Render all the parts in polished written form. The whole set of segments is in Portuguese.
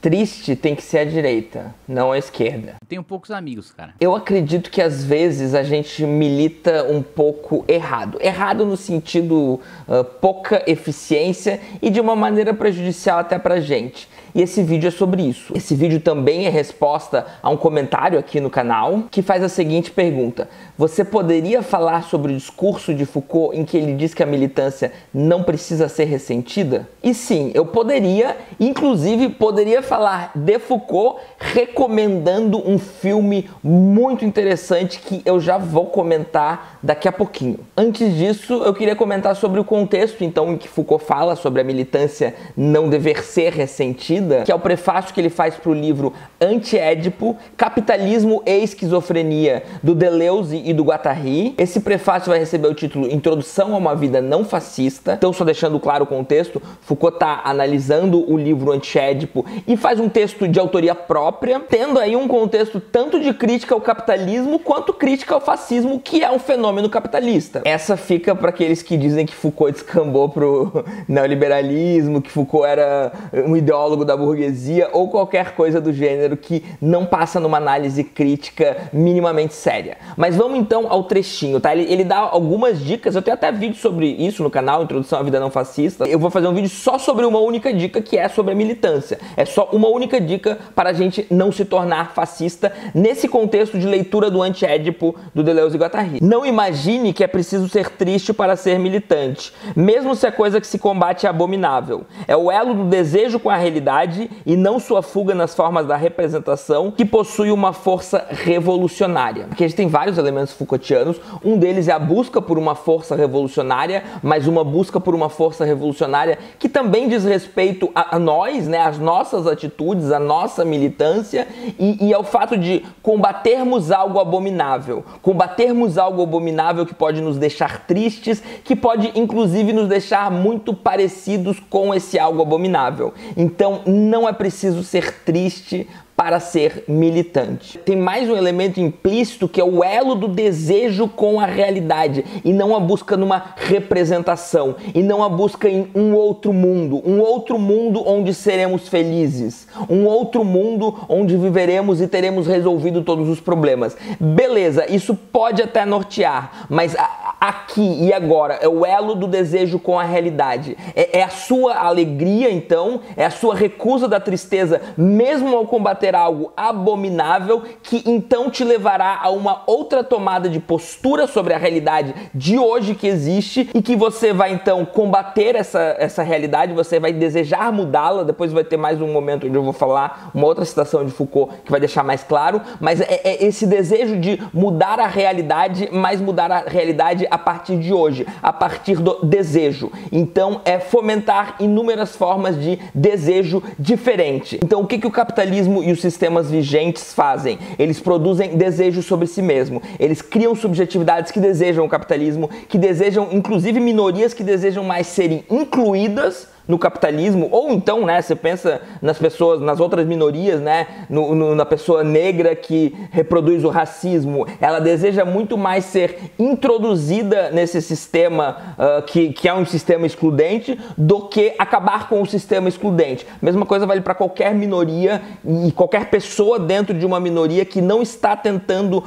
Triste tem que ser a direita, não a esquerda. Tenho poucos amigos, cara. Eu acredito que às vezes a gente milita um pouco errado. Errado no sentido pouca eficiência e de uma maneira prejudicial até pra gente. E esse vídeo é sobre isso. Esse vídeo também é resposta a um comentário aqui no canal que faz a seguinte pergunta: você poderia falar sobre o discurso de Foucault em que ele diz que a militância não precisa ser ressentida? E sim, eu poderia, inclusive poderia falar de Foucault recomendando um filme muito interessante que eu já vou comentar daqui a pouquinho. Antes disso, eu queria comentar sobre o contexto então em que Foucault fala sobre a militância não dever ser ressentida, que é o prefácio que ele faz para o livro Anti-Édipo, Capitalismo e Esquizofrenia, do Deleuze e do Guattari. Esse prefácio vai receber o título Introdução a uma Vida Não Fascista. Então, só deixando claro o contexto, Foucault está analisando o livro Anti-Édipo e faz um texto de autoria própria, tendo aí um contexto tanto de crítica ao capitalismo quanto crítica ao fascismo, que é um fenômeno capitalista. Essa fica para aqueles que dizem que Foucault descambou pro neoliberalismo, que Foucault era um ideólogo da burguesia ou qualquer coisa do gênero que não passa numa análise crítica minimamente séria. Mas vamos então ao trechinho, tá? Ele dá algumas dicas, eu tenho até vídeo sobre isso no canal, Introdução à Vida Não Fascista. Eu vou fazer um vídeo só sobre uma única dica, que é sobre a militância. É só uma única dica para a gente não se tornar fascista nesse contexto de leitura do Anti-Édipo do Deleuze e Guattari. Não imagine que é preciso ser triste para ser militante, mesmo se a coisa que se combate é abominável. É o elo do desejo com a realidade e não sua fuga nas formas da representação que possui uma força revolucionária. Aqui a gente tem vários elementos Foucaultianos, um deles é a busca por uma força revolucionária, mas uma busca por uma força revolucionária que também diz respeito a nós, né, as nossas atitudes, a nossa militância e ao fato de combatermos algo abominável que pode nos deixar tristes, que pode inclusive nos deixar muito parecidos com esse algo abominável. Então não é preciso ser triste para ser militante. Tem mais um elemento implícito que é o elo do desejo com a realidade e não a busca numa representação e não a busca em um outro mundo onde seremos felizes, um outro mundo onde viveremos e teremos resolvido todos os problemas. Beleza, isso pode até nortear, mas aqui e agora é o elo do desejo com a realidade. É a sua alegria, então, é a sua recusa da tristeza, mesmo ao combater algo abominável, que então te levará a uma outra tomada de postura sobre a realidade de hoje que existe e que você vai então combater essa realidade, você vai desejar mudá-la. Depois vai ter mais um momento onde eu vou falar uma outra citação de Foucault que vai deixar mais claro, mas é esse desejo de mudar a realidade, mas mudar a realidade a partir de hoje, a partir do desejo. Então é fomentar inúmeras formas de desejo diferente. Então o que o capitalismo e os sistemas vigentes fazem? Eles produzem desejo sobre si mesmo. Eles criam subjetividades que desejam o capitalismo, que desejam, inclusive minorias que desejam mais serem incluídas no capitalismo, ou então, né, você pensa nas pessoas, nas outras minorias, né, na pessoa negra que reproduz o racismo, ela deseja muito mais ser introduzida nesse sistema que é um sistema excludente, do que acabar com o sistema excludente. Mesma coisa vale para qualquer minoria e qualquer pessoa dentro de uma minoria que não está tentando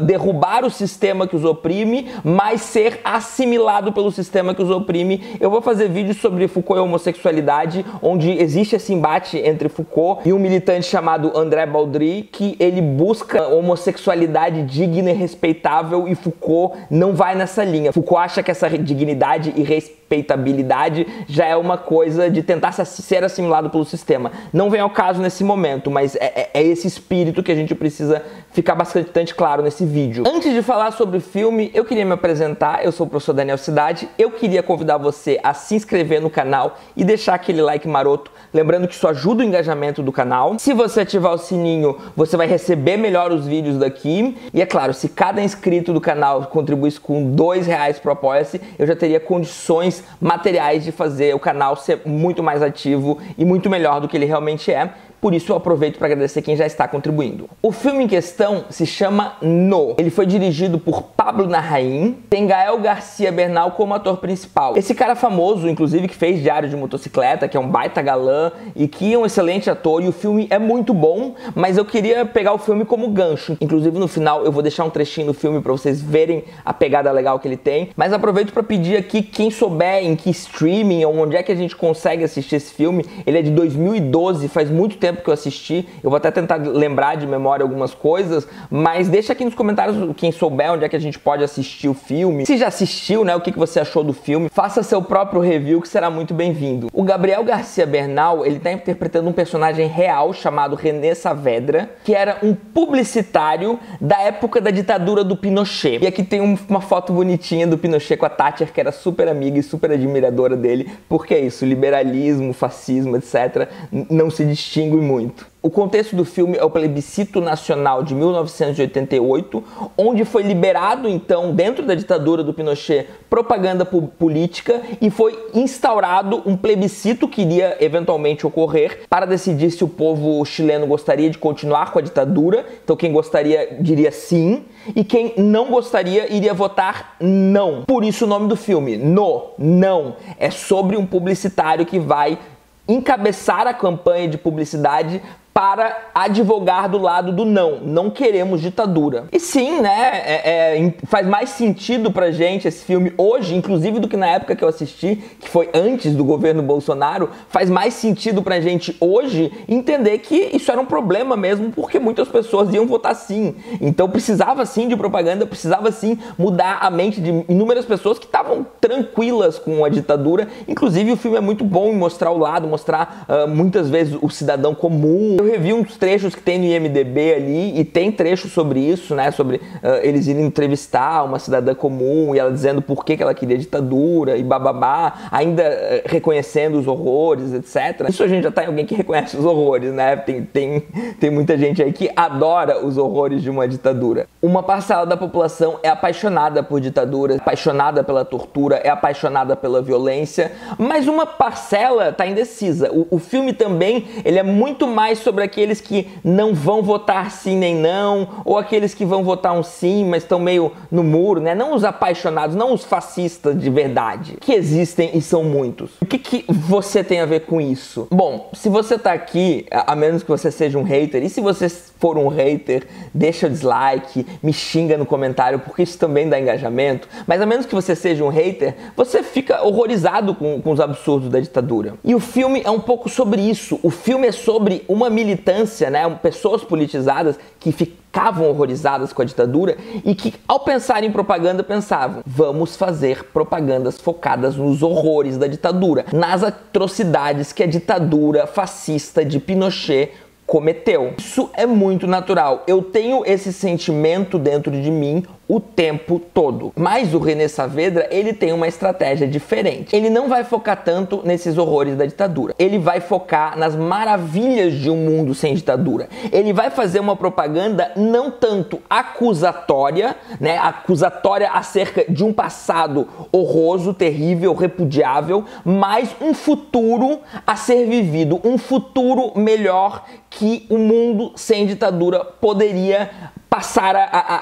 derrubar o sistema que os oprime, mas ser assimilado pelo sistema que os oprime. Eu vou fazer vídeos sobre Foucault e homossexualidade, onde existe esse embate entre Foucault e um militante chamado André Baldry, que ele busca homossexualidade digna e respeitável, e Foucault não vai nessa linha. Foucault acha que essa dignidade e respeitabilidade já é uma coisa de tentar ser assimilado pelo sistema. Não vem ao caso nesse momento, mas é esse espírito que a gente precisa ficar bastante claro nesse vídeo. Antes de falar sobre o filme, eu queria me apresentar. Eu sou o professor Daniel Cidade. Eu queria convidar você a se inscrever no canal e deixar aquele like maroto, lembrando que isso ajuda o engajamento do canal. Se você ativar o sininho, você vai receber melhor os vídeos daqui. E é claro, se cada inscrito do canal contribuísse com R$2 pro Apoia-se, eu já teria condições materiais de fazer o canal ser muito mais ativo e muito melhor do que ele realmente é. por isso eu aproveito para agradecer quem já está contribuindo. O filme em questão se chama No. Ele foi dirigido por Pablo Larraín, tem Gael Garcia Bernal como ator principal. Esse cara famoso, inclusive, que fez Diário de Motocicleta, que é um baita galã e que é um excelente ator, e o filme é muito bom, mas eu queria pegar o filme como gancho. Inclusive, no final, eu vou deixar um trechinho do filme para vocês verem a pegada legal que ele tem, mas aproveito para pedir aqui, quem souber em que streaming ou onde é que a gente consegue assistir esse filme. Ele é de 2012, faz muito tempo que eu assisti, eu vou até tentar lembrar de memória algumas coisas, mas deixa aqui nos comentários quem souber onde é que a gente pode assistir o filme. Se já assistiu, né, o que você achou do filme, faça seu próprio review que será muito bem-vindo. O Gabriel Garcia Bernal, ele tá interpretando um personagem real chamado René Saavedra, que era um publicitário da época da ditadura do Pinochet. E aqui tem uma foto bonitinha do Pinochet com a Thatcher, que era super amiga e super admiradora dele, porque é isso, liberalismo, fascismo, etc., não se distingue muito. O contexto do filme é o plebiscito nacional de 1988, onde foi liberado, então, dentro da ditadura do Pinochet, propaganda política e foi instaurado um plebiscito que iria eventualmente ocorrer para decidir se o povo chileno gostaria de continuar com a ditadura. Então, quem gostaria diria sim e quem não gostaria iria votar não. Por isso o nome do filme, No, Não. É sobre um publicitário que vai encabeçar a campanha de publicidade para advogar do lado do não. Não queremos ditadura. E sim, né, faz mais sentido pra gente esse filme hoje, inclusive do que na época que eu assisti, que foi antes do governo Bolsonaro, faz mais sentido pra gente hoje entender que isso era um problema mesmo, porque muitas pessoas iam votar sim. Então precisava sim de propaganda, precisava sim mudar a mente de inúmeras pessoas que estavam tranquilas com a ditadura. Inclusive o filme é muito bom em mostrar o lado, mostrar muitas vezes o cidadão comum. Eu revi uns trechos que tem no IMDb ali, e tem trechos sobre isso, né, sobre eles irem entrevistar uma cidadã comum e ela dizendo por que ela queria ditadura e bababá, ainda reconhecendo os horrores, etc. Isso a gente já tá em alguém que reconhece os horrores, né, tem muita gente aí que adora os horrores de uma ditadura. Uma parcela da população é apaixonada por ditadura, apaixonada pela tortura, é apaixonada pela violência, mas uma parcela tá indecisa. O filme também, ele é muito mais sobre aqueles que não vão votar sim nem não, ou aqueles que vão votar um sim, mas estão meio no muro, né? Não os apaixonados, não os fascistas de verdade, que existem e são muitos. O que você tem a ver com isso? Bom, se você tá aqui, a menos que você seja um hater, e se você for um hater, deixa o dislike, me xinga no comentário, porque isso também dá engajamento, mas a menos que você seja um hater, você fica horrorizado com os absurdos da ditadura. E o filme é um pouco sobre isso. O filme é sobre uma militância, né, pessoas politizadas que ficavam horrorizadas com a ditadura e que, ao pensar em propaganda, pensavam: vamos fazer propagandas focadas nos horrores da ditadura, nas atrocidades que a ditadura fascista de Pinochet cometeu. Isso é muito natural. Eu tenho esse sentimento dentro de mim o tempo todo. Mas o René Saavedra, ele tem uma estratégia diferente. Ele não vai focar tanto nesses horrores da ditadura. Ele vai focar nas maravilhas de um mundo sem ditadura. Ele vai fazer uma propaganda não tanto acusatória, né, acusatória acerca de um passado horroroso, terrível, repudiável, mas um futuro a ser vivido, um futuro melhor que o mundo sem ditadura poderia passar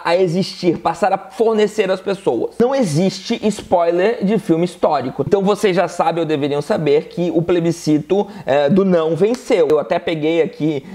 a existir, passar a fornecer às pessoas. Não existe spoiler de filme histórico. Então vocês já sabem, ou deveriam saber, que o plebiscito do não venceu. Eu até peguei aqui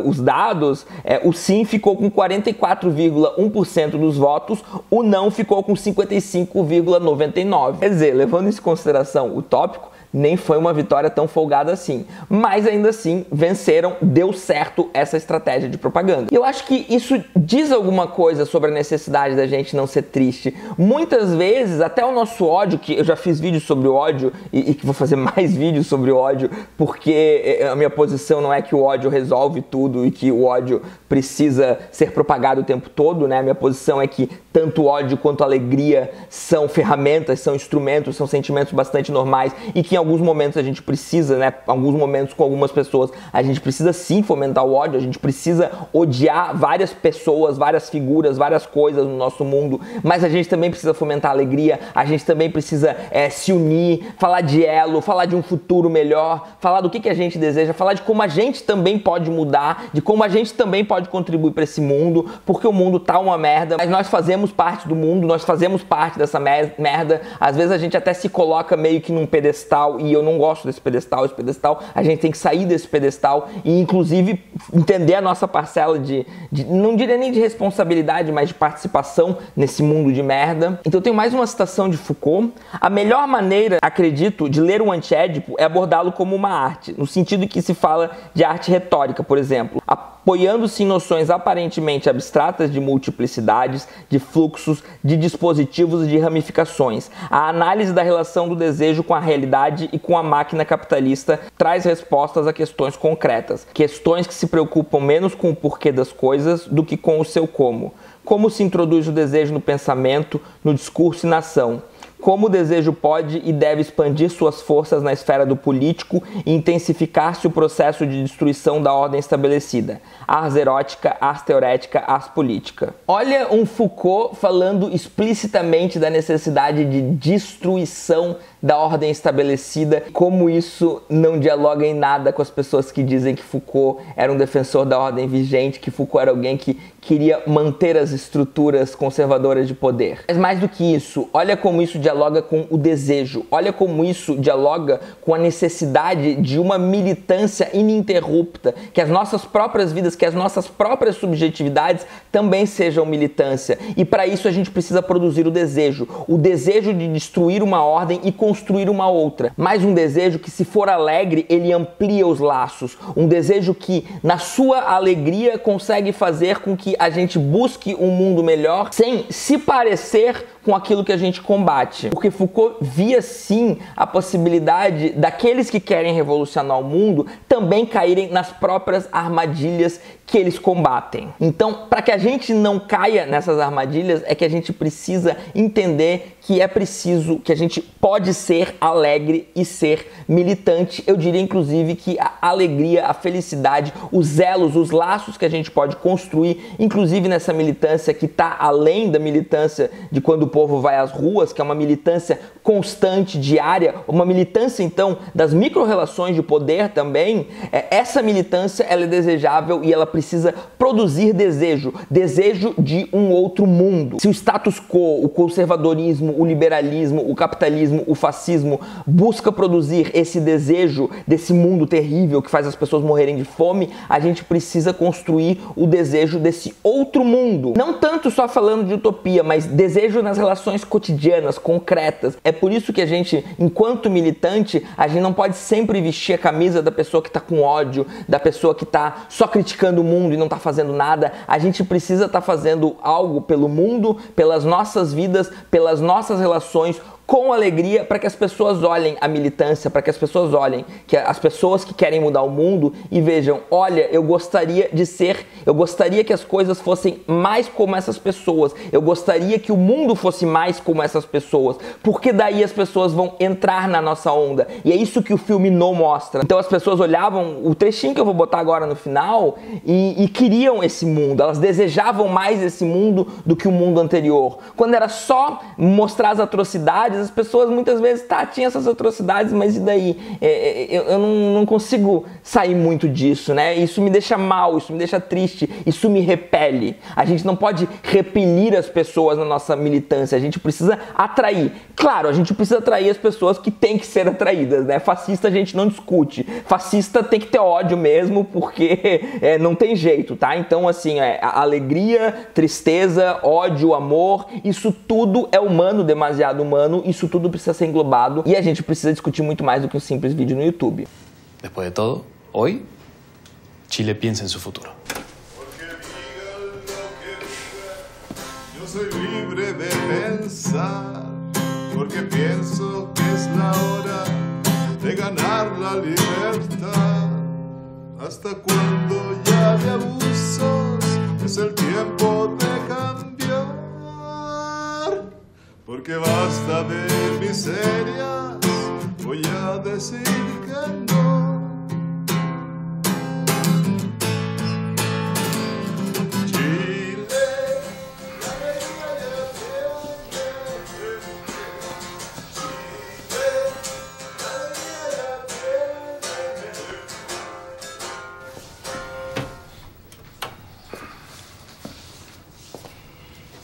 os dados, o sim ficou com 44,1% dos votos, o não ficou com 55,99%. Quer dizer, levando em consideração o tópico, nem foi uma vitória tão folgada assim. Mas ainda assim, venceram, deu certo essa estratégia de propaganda. E eu acho que isso diz alguma coisa sobre a necessidade da gente não ser triste. Muitas vezes, até o nosso ódio, que eu já fiz vídeos sobre o ódio e que vou fazer mais vídeos sobre o ódio, porque a minha posição não é que o ódio resolve tudo e que o ódio precisa ser propagado o tempo todo, né? A minha posição é que tanto o ódio quanto a alegria são ferramentas, são instrumentos, são sentimentos bastante normais e que em alguns momentos a gente precisa, né? Alguns momentos com algumas pessoas, a gente precisa sim fomentar o ódio, a gente precisa odiar várias pessoas, várias figuras, várias coisas no nosso mundo, mas a gente também precisa fomentar a alegria, a gente também precisa se unir, falar de elo, falar de um futuro melhor, falar do que a gente deseja, falar de como a gente também pode mudar, de como a gente também pode contribuir para esse mundo, porque o mundo tá uma merda, mas nós fazemos parte do mundo, nós fazemos parte dessa merda. Às vezes a gente até se coloca meio que num pedestal, e eu não gosto desse pedestal. Esse pedestal, a gente tem que sair desse pedestal e inclusive entender a nossa parcela de não diria nem de responsabilidade, mas de participação nesse mundo de merda. Então eu tenho mais uma citação de Foucault. A melhor maneira, acredito, de ler um antiédipo é abordá-lo como uma arte, no sentido que se fala de arte retórica, por exemplo, apoiando-se em noções aparentemente abstratas de multiplicidades, de fluxos, de dispositivos e de ramificações. A análise da relação do desejo com a realidade e com a máquina capitalista traz respostas a questões concretas, questões que se preocupam menos com o porquê das coisas do que com o seu como. Como se introduz o desejo no pensamento, no discurso e na ação. Como o desejo pode e deve expandir suas forças na esfera do político e intensificar-se o processo de destruição da ordem estabelecida. Ars erótica, ars teorética, ars política. Olha um Foucault falando explicitamente da necessidade de destruição da ordem estabelecida, como isso não dialoga em nada com as pessoas que dizem que Foucault era um defensor da ordem vigente, que Foucault era alguém que queria manter as estruturas conservadoras de poder. Mas mais do que isso, olha como isso dialoga com o desejo, olha como isso dialoga com a necessidade de uma militância ininterrupta, que as nossas próprias vidas, que as nossas próprias subjetividades também sejam militância. E para isso a gente precisa produzir o desejo de destruir uma ordem e construir uma outra. Mas um desejo que, se for alegre, ele amplia os laços. Um desejo que, na sua alegria, consegue fazer com que a gente busque um mundo melhor sem se parecer com aquilo que a gente combate. Porque Foucault via sim a possibilidade daqueles que querem revolucionar o mundo também caírem nas próprias armadilhas que eles combatem. Então, para que a gente não caia nessas armadilhas, é que a gente precisa entender que é preciso, que a gente pode ser alegre e ser militante. Eu diria, inclusive, que a alegria, a felicidade, os elos, os laços que a gente pode construir, inclusive nessa militância que está além da militância de quando o povo vai às ruas, que é uma militância constante, diária, uma militância, então, das micro-relações de poder também. Essa militância, ela é desejável e ela precisa produzir desejo de um outro mundo. Se o status quo, o conservadorismo, o liberalismo, o capitalismo, o fascismo busca produzir esse desejo desse mundo terrível que faz as pessoas morrerem de fome, a gente precisa construir o desejo desse outro mundo. Não tanto só falando de utopia, mas desejo nas relações cotidianas, concretas. É por isso que a gente, enquanto militante, a gente não pode sempre vestir a camisa da pessoa que está com ódio, da pessoa que está só criticando o mundo e não está fazendo nada. A gente precisa estar fazendo algo pelo mundo, pelas nossas vidas, pelas nossas relações, com alegria, para que as pessoas olhem a militância, para que as pessoas olhem que as pessoas que querem mudar o mundo e vejam, olha, eu gostaria que as coisas fossem mais como essas pessoas, eu gostaria que o mundo fosse mais como essas pessoas, porque daí as pessoas vão entrar na nossa onda, e é isso que o filme No mostra. Então as pessoas olhavam o trechinho que eu vou botar agora no final e queriam esse mundo, elas desejavam mais esse mundo do que o mundo anterior. Quando era só mostrar as atrocidades, as pessoas muitas vezes, tinham essas atrocidades, mas e daí? Eu não consigo sair muito disso, né? Isso me deixa mal, isso me deixa triste, isso me repele. A gente não pode repelir as pessoas na nossa militância, a gente precisa atrair. Claro, a gente precisa atrair as pessoas que têm que ser atraídas, né? Fascista a gente não discute. Fascista tem que ter ódio mesmo, porque não tem jeito, tá? Então, assim, alegria, tristeza, ódio, amor, isso tudo é humano, demasiado humano. Isso tudo precisa ser englobado e a gente precisa discutir muito mais do que um simples vídeo no YouTube. Depois de todo, hoy Chile piensa en su futuro. Yo soy libre de pensar, porque pienso que es la hora de ganar la libertad. Hasta cuando ya de abusos es el tiempo de cambiar. Porque basta de miserias, voy a decir que no. Chile, la alegría ya tiene. Chile, la alegría ya tiene.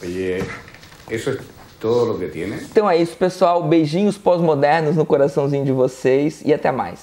Oye, ¿eso es todo lo que tiene? Então é isso, pessoal. Beijinhos pós-modernos no coraçãozinho de vocês e até mais.